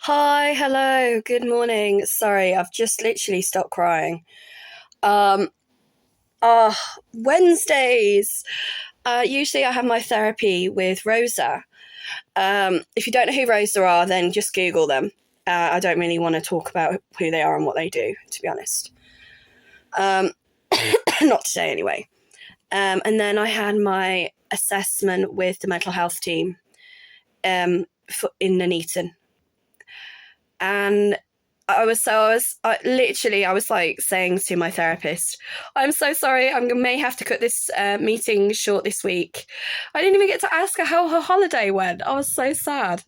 Hi, hello, good morning. Sorry, I've just literally stopped crying. Um, uh, Wednesdays. Usually I have my therapy with Rosa. If you don't know who Rosa are, then just Google them. I don't really want to talk about who they are and what they do, to be honest. Um, Not today, anyway. And then I had my assessment with the mental health team in Nuneaton. And I was like saying to my therapist, I'm so sorry, I may have to cut this meeting short this week. I didn't even get to ask her how her holiday went. I was so sad.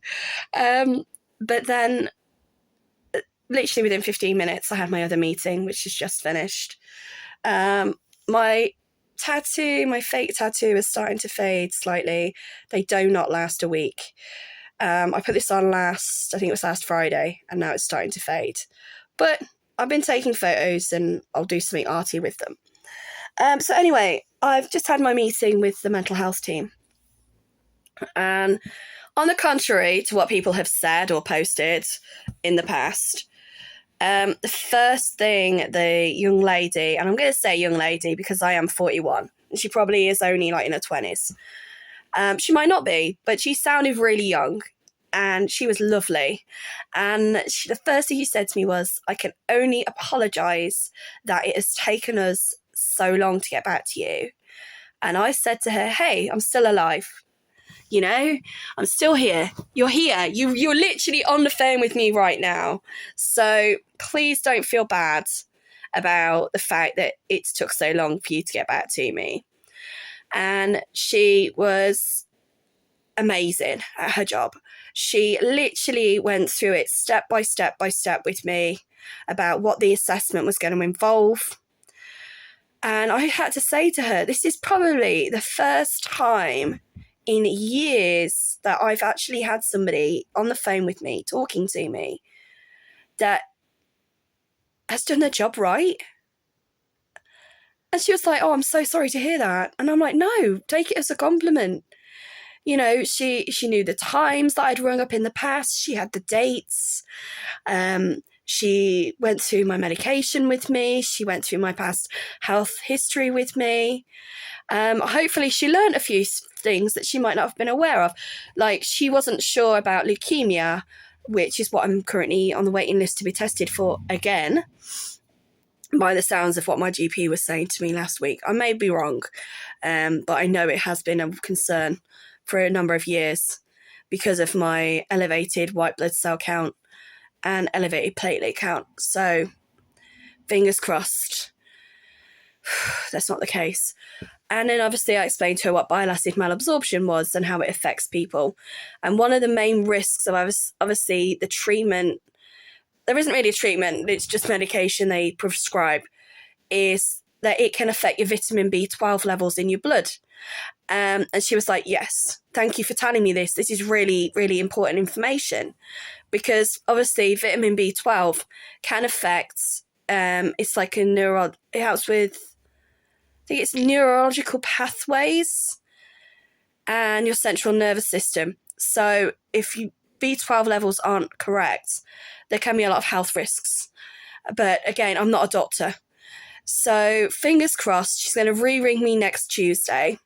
But then, literally within 15 minutes, I had my other meeting, which is just finished. My my fake tattoo is starting to fade slightly. They do not last a week. I put this on I think it was last Friday, and now it's starting to fade. But I've been taking photos and I'll do something arty with them. So anyway, I've just had my meeting with the mental health team. And on the contrary to what people have said or posted in the past, the first thing the young lady, and I'm going to say young lady because I am 41, and she probably is only like in her 20s. She might not be, but she sounded really young and she was lovely. And the first thing she said to me was, I can only apologise that it has taken us so long to get back to you. And I said to her, hey, I'm still alive. You know, I'm still here. You're here. You're literally on the phone with me right now. So please don't feel bad about the fact that it took so long for you to get back to me. And she was amazing at her job. She literally went through it step by step by step with me about what the assessment was going to involve. And I had to say to her, this is probably the first time in years that I've actually had somebody on the phone with me, talking to me, that has done their job right. And she was like, oh, I'm so sorry to hear that. And I'm like, no, take it as a compliment. You know, she knew the times that I'd rung up in the past. She had the dates. She went through my medication with me. She went through my past health history with me. Hopefully she learned a few things that she might not have been aware of. Like, she wasn't sure about leukemia, which is what I'm currently on the waiting list to be tested for again, by the sounds of what my GP was saying to me last week. I may be wrong, but I know it has been a concern for a number of years because of my elevated white blood cell count and elevated platelet count. So fingers crossed that's not the case. And then obviously I explained to her what bile acid malabsorption was and how it affects people. And one of the main risks of obviously the treatment, there isn't really a treatment, it's just medication they prescribe, is that it can affect your vitamin B12 levels in your blood. And she was like, yes, thank you for telling me this. This is really, really important information, because obviously vitamin B12 can affect, it's like it helps with, I think it's neurological pathways and your central nervous system. So if B12 levels aren't correct, there can be a lot of health risks. But again, I'm not a doctor. So fingers crossed, she's going to re-ring me next Tuesday,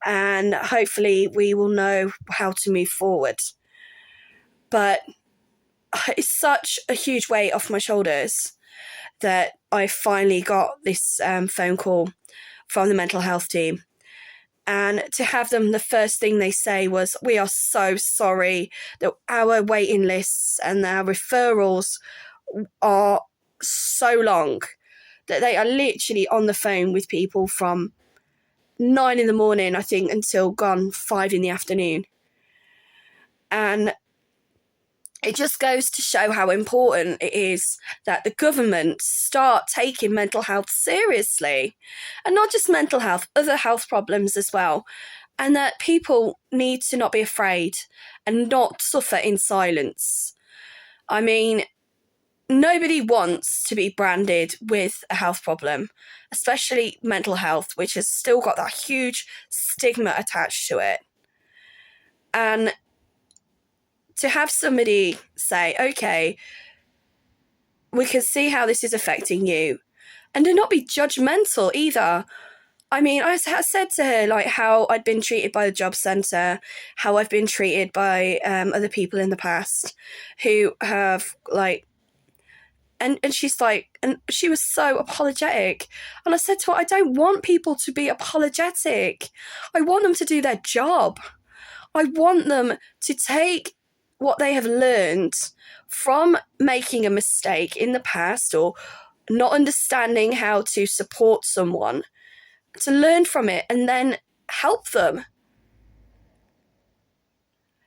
and hopefully we will know how to move forward. But it's such a huge weight off my shoulders that I finally got this phone call from the mental health team. And to have them, the first thing they say was, we are so sorry that our waiting lists and our referrals are so long that they are literally on the phone with people from 9 in the morning, I think, until gone 5 in the afternoon. And it just goes to show how important it is that the government start taking mental health seriously. And not just mental health, other health problems as well. And that people need to not be afraid and not suffer in silence. I mean, nobody wants to be branded with a health problem, especially mental health, which has still got that huge stigma attached to it. And to have somebody say, okay, we can see how this is affecting you, and to not be judgmental either. I mean, I said to her, like, how I'd been treated by the job centre, how I've been treated by other people in the past who have, like, and she's like, and she was so apologetic. And I said to her, I don't want people to be apologetic. I want them to do their job. I want them to take what they have learned from making a mistake in the past or not understanding how to support someone, to learn from it and then help them.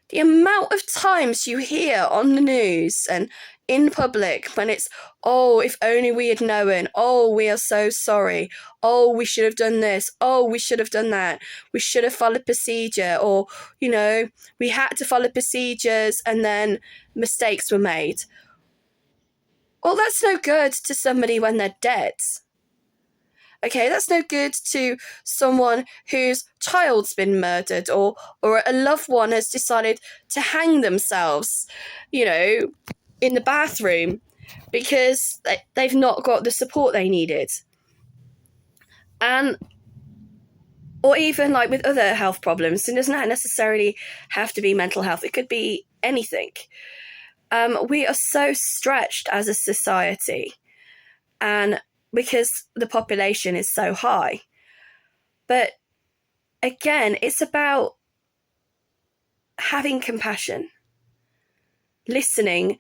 The amount of times you hear on the news and in public when it's, oh, if only we had known, oh, we are so sorry, oh, we should have done this, oh, we should have done that, we should have followed procedure, or, you know, we had to follow procedures and then mistakes were made. Well, that's no good to somebody when they're dead. Okay, that's no good to someone whose child's been murdered or a loved one has decided to hang themselves, you know, in the bathroom because they've not got the support they needed. And, or even like with other health problems, it doesn't necessarily have to be mental health. It could be anything. We are so stretched as a society, and because the population is so high. But again, it's about having compassion, listening,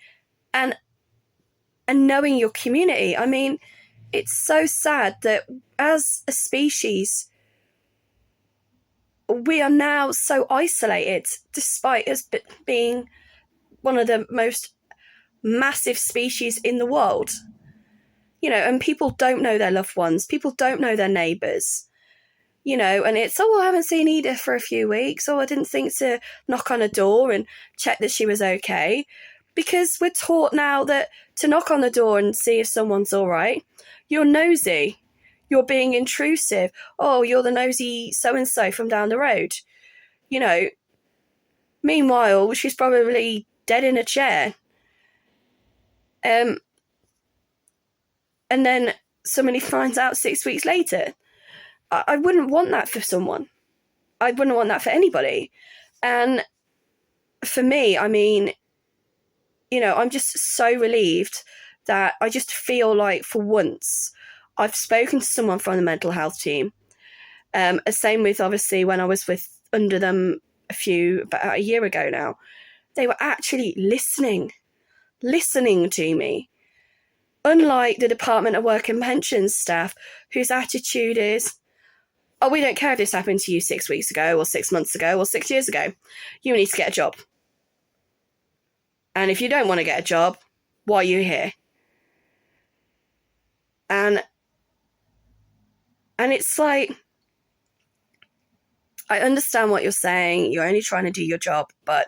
and knowing your community. I mean, it's so sad that as a species, we are now so isolated, despite us being one of the most massive species in the world. You know, and people don't know their loved ones. People don't know their neighbours. You know, and it's, oh, I haven't seen Edith for a few weeks. Oh, I didn't think to knock on a door and check that she was okay. Because we're taught now that to knock on the door and see if someone's all right, you're nosy. You're being intrusive. Oh, you're the nosy so-and-so from down the road. You know, meanwhile, she's probably dead in a chair. And then somebody finds out 6 weeks later. I wouldn't want that for someone. I wouldn't want that for anybody. And for me, I mean, you know, I'm just so relieved that I just feel like for once I've spoken to someone from the mental health team. Same with obviously when I was under them about a year ago now. They were actually listening to me. Unlike the Department of Work and Pensions staff, whose attitude is, oh, we don't care if this happened to you 6 weeks ago or 6 months ago or 6 years ago. You need to get a job. And if you don't want to get a job, why are you here? And it's like, I understand what you're saying. You're only trying to do your job, but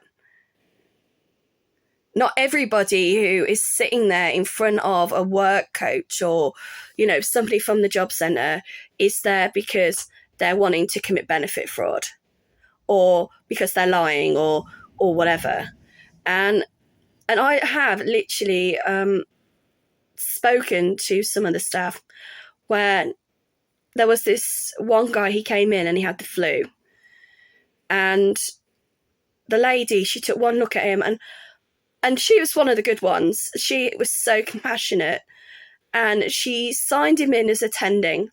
not everybody who is sitting there in front of a work coach or, you know, somebody from the job centre is there because they're wanting to commit benefit fraud or because they're lying or whatever. And I have literally spoken to some of the staff where there was this one guy, he came in and he had the flu. And the lady, she took one look at him and she was one of the good ones. She was so compassionate and she signed him in as attending,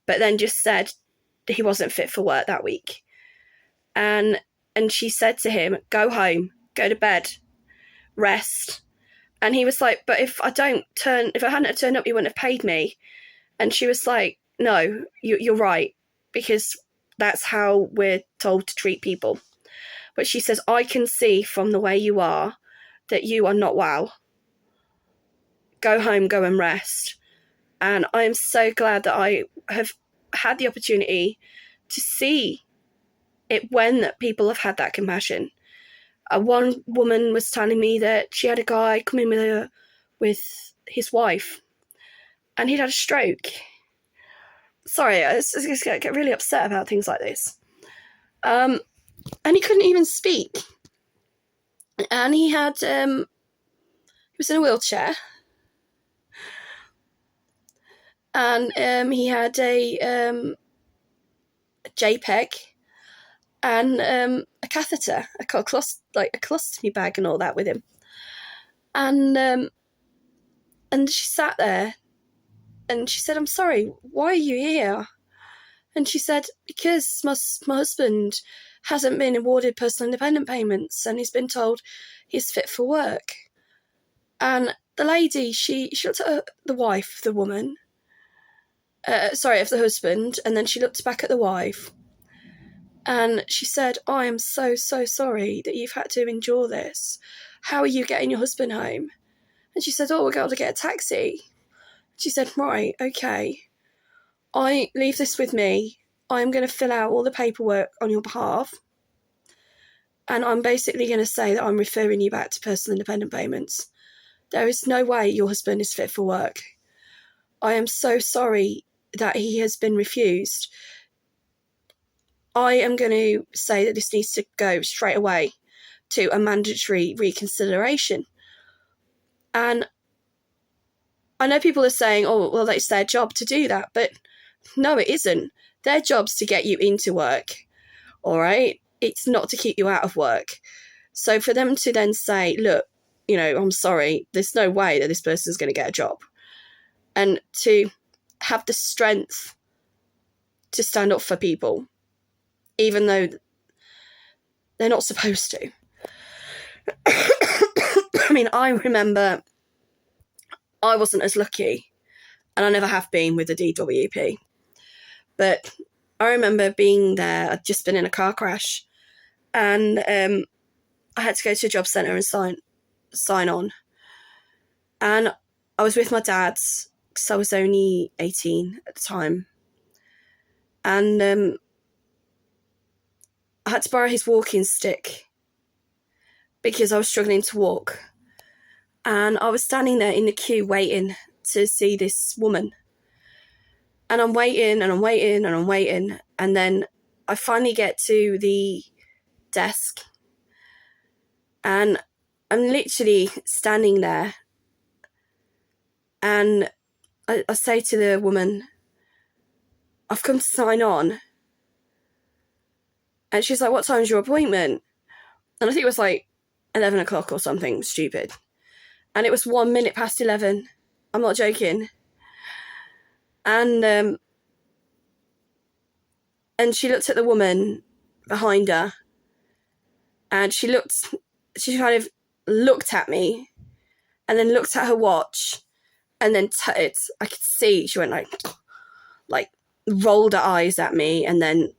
but then just said he wasn't fit for work that week. And she said to him, go home, go to bed, rest. And he was like, but if I hadn't turned up, you wouldn't have paid me. And she was like, no, you're right, because that's how we're told to treat people. But she says, I can see from the way you are that you are not well. Go home, go and rest. And I am so glad that I have had the opportunity to see it when people have had that compassion. One woman was telling me that she had a guy come in with his wife and he'd had a stroke. Sorry, I just get really upset about things like this. And he couldn't even speak. And he was in a wheelchair, and he had a JPEG and a catheter, a colostomy bag and all that with him. And she sat there and she said, "I'm sorry, why are you here?" And she said, "Because my husband hasn't been awarded personal independent payments and he's been told he's fit for work." And the lady, she looked at the wife, the woman, of the husband, and then she looked back at the wife and she said, "I am so, so sorry that you've had to endure this. How are you getting your husband home?" And she said, "Oh, we're going to get a taxi." She said, "Right, okay. I leave this with me. I'm going to fill out all the paperwork on your behalf. And I'm basically going to say that I'm referring you back to personal independent payments. There is no way your husband is fit for work. I am so sorry that he has been refused. I am going to say that this needs to go straight away to a mandatory reconsideration." And I know people are saying, "Oh, well, it's their job to do that." But no, it isn't. Their job's to get you into work, all right? It's not to keep you out of work. So for them to then say, "Look, I'm sorry, there's no way that this person's going to get a job," and to have the strength to stand up for people, even though they're not supposed to. I mean, I remember I wasn't as lucky, and I never have been with the DWP, but I remember being there. I'd just been in a car crash, and I had to go to a job centre and sign on. And I was with my dad, because I was only 18 at the time. And I had to borrow his walking stick because I was struggling to walk. And I was standing there in the queue waiting to see this woman. And I'm waiting and I'm waiting and I'm waiting. And then I finally get to the desk. And I'm literally standing there. And I say to the woman, "I've come to sign on." And she's like, "What time's your appointment?" And I think it was like 11 o'clock or something stupid. And it was 1 minute past 11. I'm not joking. And she looked at the woman behind her, and she kind of looked at me, and then looked at her watch, and then I could see she went like rolled her eyes at me, and then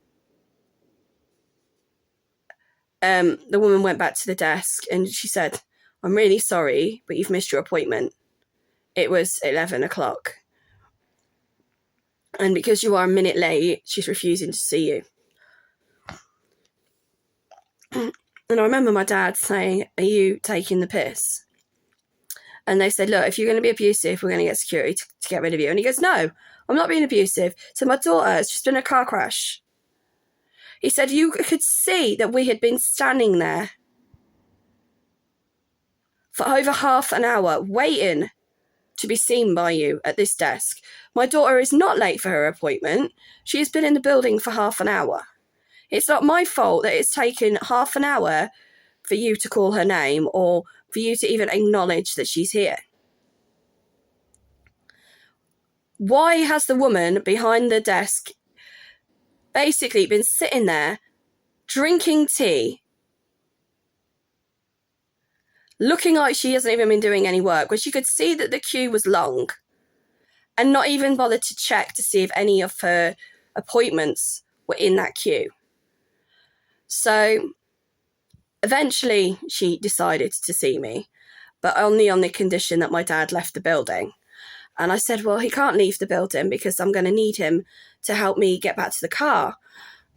the woman went back to the desk and she said, "I'm really sorry, but you've missed your appointment. It was 11 o'clock. And because you are a minute late, she's refusing to see you." And I remember my dad saying, "Are you taking the piss?" And they said, "Look, if you're going to be abusive, we're going to get security to get rid of you." And he goes, "No, I'm not being abusive. So my daughter has just been in a car crash." He said, "You could see that we had been standing there for over half an hour waiting to be seen by you at this desk. My daughter is not late for her appointment. She has been in the building for half an hour. It's not my fault that it's taken half an hour for you to call her name or for you to even acknowledge that she's here." Why has the woman behind the desk basically been sitting there drinking tea, looking like she hasn't even been doing any work, when she could see that the queue was long, and not even bothered to check to see if any of her appointments were in that queue? So eventually she decided to see me, but only on the condition that my dad left the building. And I said, "Well, he can't leave the building because I'm going to need him to help me get back to the car."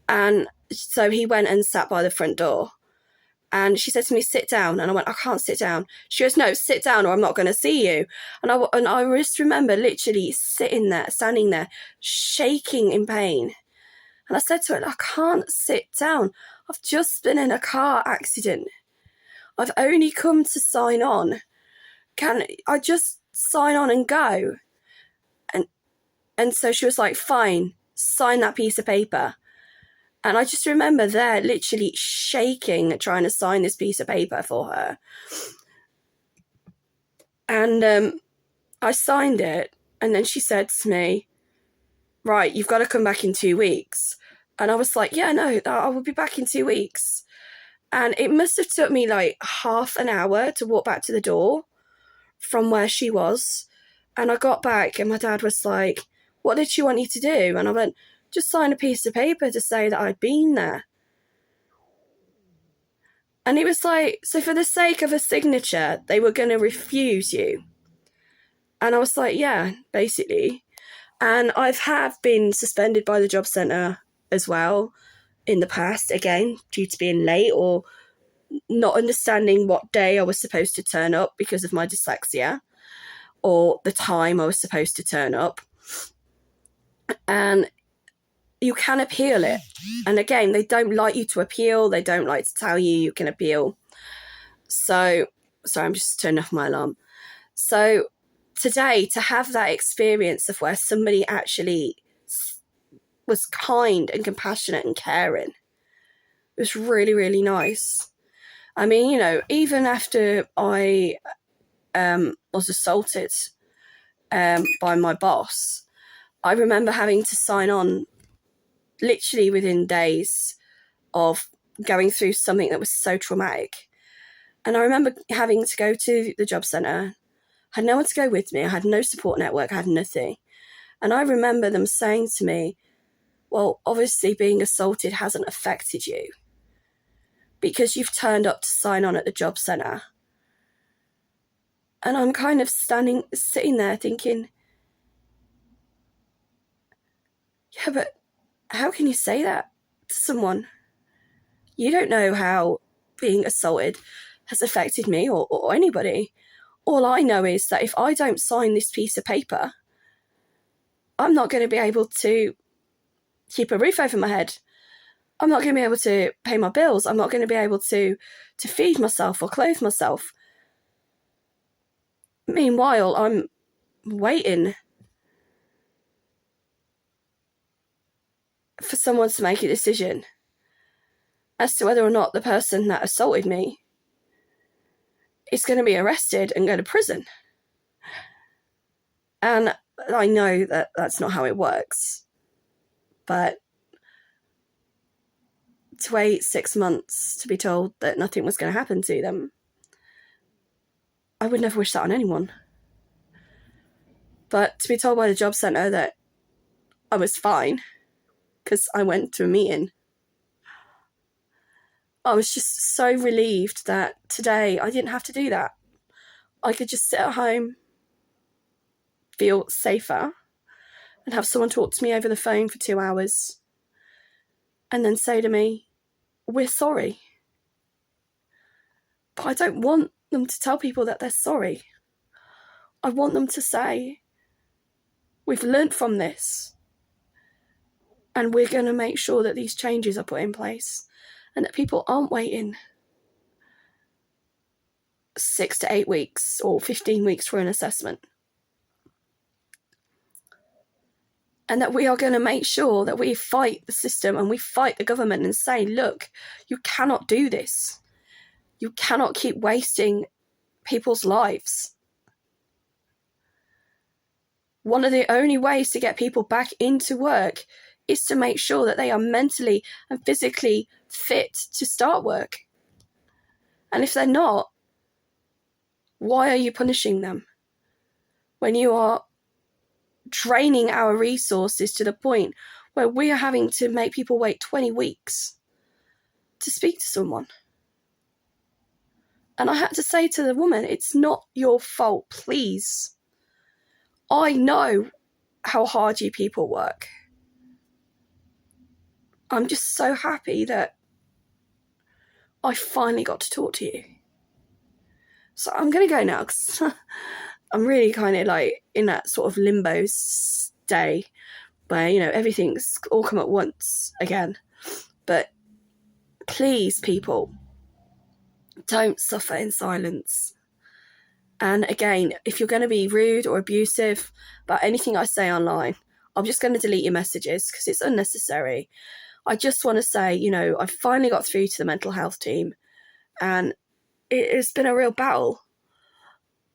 And so he went and sat by the front door. And she said to me, "Sit down." And I went, "I can't sit down." She goes, "No, sit down or I'm not going to see you." And I just remember literally standing there, shaking in pain. And I said to her, "I can't sit down. I've just been in a car accident. I've only come to sign on. Can I just sign on and go? And so she was like, fine, sign that piece of paper. And I just remember there literally shaking, trying to sign this piece of paper for her. And I signed it. And then she said to me, right, you've got to come back in 2 weeks. And I was like, yeah, no, I will be back in 2 weeks. And it must have took me like half an hour to walk back to the door from where she was. And I got back and my dad was like, what did she want you to do? And I went, just sign a piece of paper to say that I'd been there. And it was like, so for the sake of a signature, they were going to refuse you. And I was like, yeah, basically. And have been suspended by the job centre as well in the past, again, due to being late or not understanding what day I was supposed to turn up because of my dyslexia, or the time I was supposed to turn up. And you can appeal it. And again, they don't like you to appeal. They don't like to tell you can appeal. So, sorry, I'm just turning off my alarm. So today, to have that experience of where somebody actually was kind and compassionate and caring, it was really, really nice. I mean, you know, even after I was assaulted by my boss, I remember having to sign on literally within days of going through something that was so traumatic. And I remember having to go to the job centre. I had no one to go with me. I had no support network. I had nothing. And I remember them saying to me, well, obviously being assaulted hasn't affected you because you've turned up to sign on at the job centre. And I'm kind of sitting there thinking, yeah, but how can you say that to someone? You don't know how being assaulted has affected me or anybody. All I know is that if I don't sign this piece of paper, I'm not going to be able to keep a roof over my head. I'm not going to be able to pay my bills. I'm not going to be able to feed myself or clothe myself. Meanwhile, I'm waiting for someone to make a decision as to whether or not the person that assaulted me is going to be arrested and go to prison. And I know that that's not how it works. But to wait 6 months to be told that nothing was going to happen to them, I would never wish that on anyone. But to be told by the job centre that I was fine because I went to a meeting, I was just so relieved that today I didn't have to do that. I could just sit at home, feel safer, and have someone talk to me over the phone for 2 hours and then say to me, we're sorry. But I don't want them to tell people that they're sorry. I want them to say, we've learnt from this and we're going to make sure that these changes are put in place and that people aren't waiting 6 to 8 weeks or 15 weeks for an assessment. And that we are going to make sure that we fight the system and we fight the government and say, look, you cannot do this. You cannot keep wasting people's lives. One of the only ways to get people back into work is to make sure that they are mentally and physically fit to start work. And if they're not, why are you punishing them when you are draining our resources to the point where we are having to make people wait 20 weeks to speak to someone? And I had to say to the woman, it's not your fault, please. I know how hard you people work. I'm just so happy that I finally got to talk to you. So I'm going to go now because I'm really kind of like in that sort of limbo day where, you know, everything's all come at once again. But please, people, Don't suffer in silence. And again, if you're going to be rude or abusive about anything I say online, I'm just going to delete your messages because it's unnecessary. I just want to say, you know, I finally got through to the mental health team, and it's been a real battle.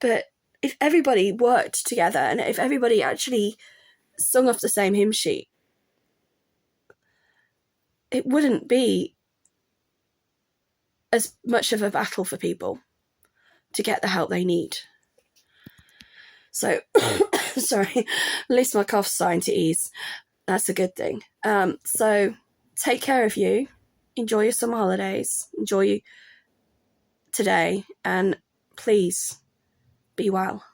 But if everybody worked together and if everybody actually sung off the same hymn sheet, it wouldn't be as much of a battle for people to get the help they need. So, sorry, at least my cough's starting to ease. That's a good thing. So take care of you. Enjoy your summer holidays. Enjoy today. And please be well.